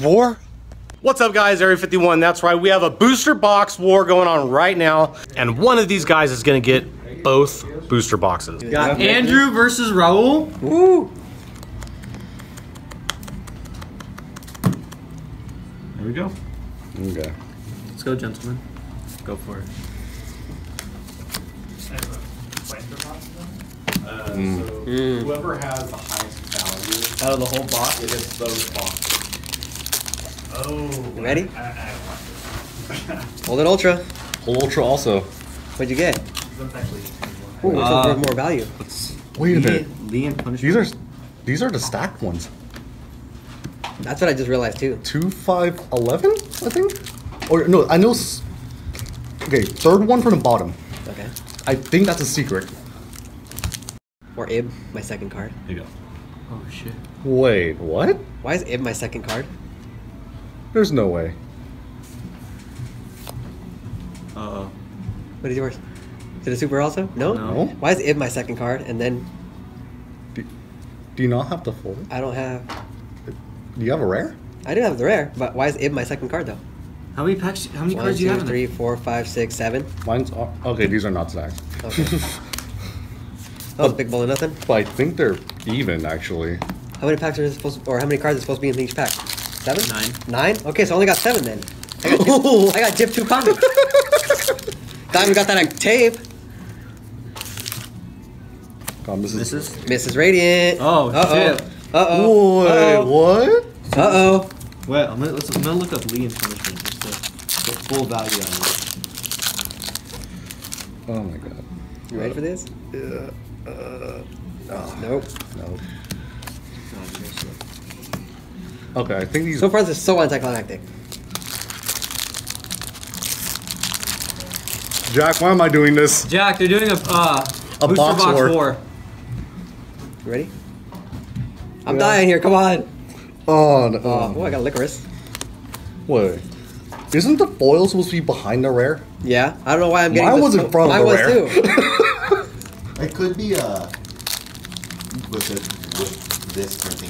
54? What's up, guys? Area 51. That's right. We have a booster box war going on right now, and one of these guys is going to get both booster boxes. Got Andrew versus Raul. Woo! There we go. Okay. Let's go, gentlemen. Go for it. So whoever has the highest value Out of the whole box? it gets those boxes. Oh. You ready? I don't want this. Hold it ultra. Whole ultra also. What'd you get? That's actually Ooh, which one's worth more value? Wait a minute. Lee and punishment. These are the stacked ones. That's what I just realized too. 2, 5, 11, I think? Or no, I know. Okay, third one from the bottom. Okay. I think that's a secret. Or Ib, my second card. There you go. Oh shit. Wait, what? Why is Ib my second card? There's no way. Uh-oh. What is yours? Is it a super also? No? No. Why is Ib my second card and then Do you not have the full? I don't have... Do you have a rare? I do have the rare, but why is Ib my second card though? How many packs? How many 1, cards do you 2, have? 3, 4, 5, 6, 7. Mine's okay. These are not stacked. Okay. That was a big bowl of nothing. But I think they're even actually. How many packs are supposed to, or how many cards are supposed to be in each pack? 7? 9. 9? Okay, so I only got 7 then. I got dip 2 comics. Diamond got that on tape. Misses? Mrs. Radiant. Oh, shit. Uh-oh. Wait, what? Uh-oh. Wait, I'm gonna look up Lee and punishment just to get full value on it. Oh my god. You ready for this? Yeah. Nope. No. Okay, I think these. So far, this is so anticlimactic. Jack, why am I doing this? Jack, they're doing a booster box war. You ready? I'm dying here, come on. Oh no. Oh, I got licorice. Wait. Isn't the foil supposed to be behind the rare? Yeah, I don't know why I'm getting Mine this. was in front of Mine the was rare. too. It could be with this printing.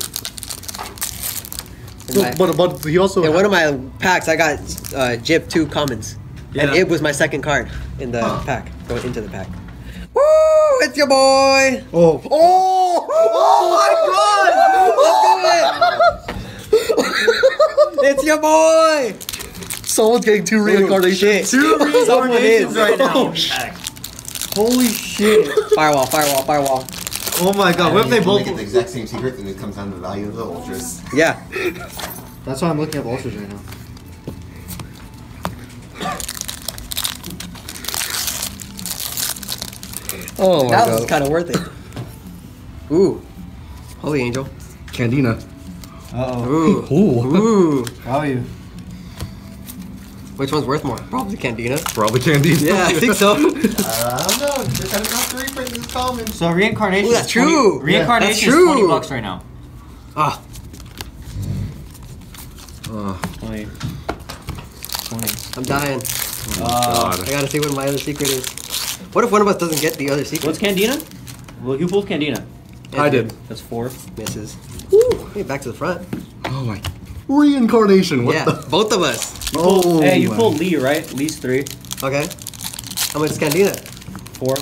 But he also. In one of my packs, I got Jib 2 commons. And Yeah. it was my second card in the pack, going into the pack. Woo! It's your boy! Oh! Oh my god! It's your boy! Someone's getting 2 reincarnations. Shit. 2 Someone reincarnations is. right now. Oh shit! Holy shit. Firewall, firewall, firewall. Oh my god, what if they both... make it the exact same secret, and it comes down to the value of the ultras. Yeah. That's why I'm looking up ultras right now. Oh my That god. was kind of worth it. Ooh. Holy Angel. Candina. Uh-oh. Ooh. Ooh. Ooh. How are you? Which one's worth more? Probably Candina. Probably Candina. Yeah, I think so. I don't know. They're kind of not to reprint this common. So reincarnation Ooh, that's is 20 true. Reincarnation That's is true. $20 right now. Ah. 20. 20. I'm dying. God. I gotta see what my other secret is. What if one of us doesn't get the other secret? What's Candina? Well, who pulled Candina? I did. That's 4. Misses. Woo! Hey, back to the front. Oh my. Reincarnation. What Yeah, the? both of us. Oh. Hey, you my. pulled Lee, right? Lee's 3. Okay. How much is Candina? 4.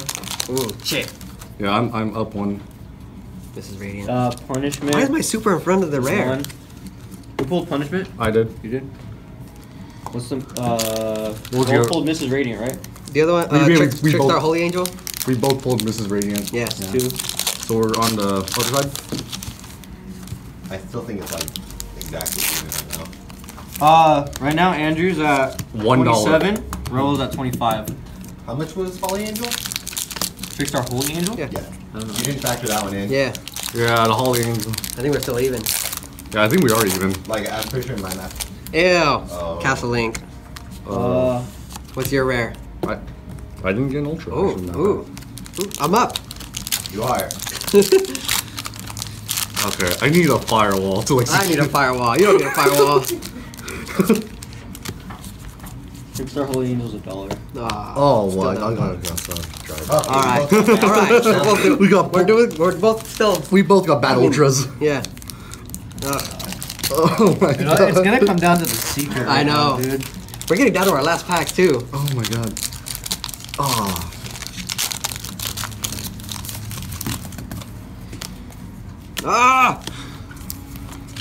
Ooh, shit. Yeah, I'm up 1. This is radiant. Punishment. Why is my super in front of the rare? 1. Who pulled punishment? I did. You did? What's the was your- pulled Mrs. Radiant, right? The other one, We Trickstar both- Holy Angel? We both pulled Mrs. Radiant. Yeah. 2. So we're on the other side. I still think it's like exactly even right now. Right now Andrew's at $1. 27. Roll's at 25. How much was Folly Angel? Trickstar Holy Angel? Yeah. Yeah. I don't know. You didn't factor that one in. Yeah. Yeah, the Holly Angel. I think we're still even. Yeah, I think we are even. Like, I'm pretty sure in my math. Ew. Oh. Castle Link. What's your rare? I didn't get an ultra. Ooh, actually, not ooh. Ooh, I'm up. You are. bad. Okay, I need a firewall to like. I need a firewall. You don't need a firewall. Trickstar Holy Angel's $1. Ah, Oh, still well, I not gotta enough. drive. Oh, All right. All right. We're both doing- We got. We're both still. We both got bad ultras. Yeah. Oh my You know, god. it's gonna come down to the secret. I right now, know. dude. We're getting down to our last pack too. Oh my god. Oh. Ah!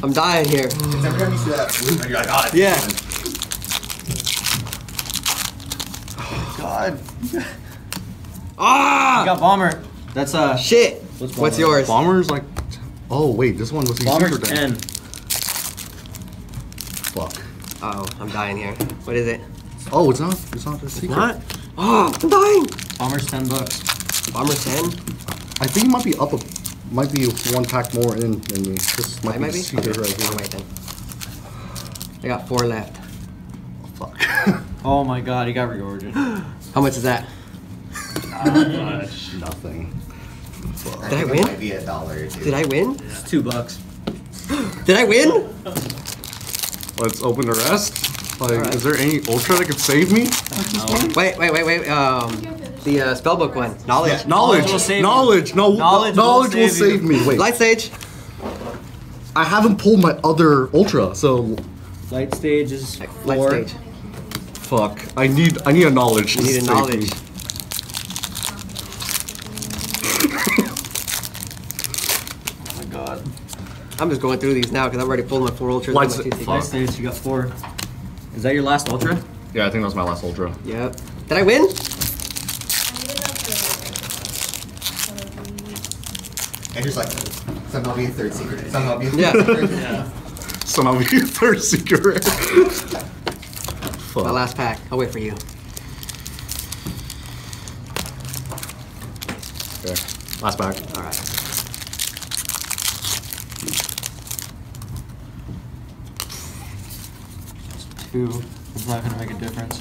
I'm dying here. It's every time you see that blue, and you're like, oh, it's Yeah. God. Ah! I got bomber. That's Shit. What's What's bomber? yours? Bomber's like. Oh wait, this one was the bomber's super deck. 10. Fuck. Oh, I'm dying here. What is it? Oh, it's not. It's not the secret. Not? Oh, I'm dying. Bomber's $10. Bomber 10? I think it might be up. Might be one pack more in than me. This might be the secret right here. Oh, wait then. I got 4 left. Fuck. Oh my god, he got reordered. How much is that? Nothing. Did I win? Might be $1 or $2. Did I win? It's $2. Did I win? Let's open the rest. Like, Alright. is there any ultra that could save me? Wait. The spellbook one. Knowledge. Yeah, knowledge. will save you. Knowledge. No, Knowledge knowledge will will save save me. Wait, Light stage. I haven't pulled my other ultra, so Light stage is 4. Light stage. fuck. I need a knowledge. You to need a save knowledge. me. Oh my god. I'm just going through these now because I've already pulled my 4 ultras. Light and my sta- 2 secrets. Light stage, you got 4. Is that your last ultra? Yeah, I think that was my last ultra. Yep. Did I win? And here's like, somehow be a third secret. Somehow be a Yeah. Yeah. Somehow be a third secret. My Fuck. last pack. I'll wait for you. Okay. Last pack. All right. Two. It's not gonna make a difference.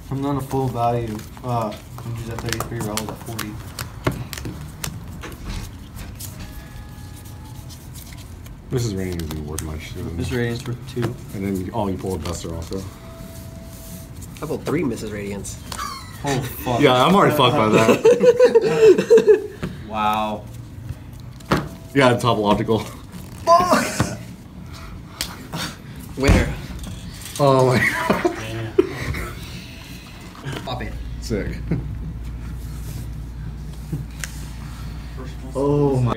I'm not a full value. I'm just at 33, roll at 40. This is raining to be worth much too. This rating's worth 2. And then you pull a duster also. I pulled 3 Mrs. Radiance. Oh fuck. Yeah, I'm already fucked by that. Wow. Yeah, topological. Winner. Oh my god. Pop it. Sick. Oh my.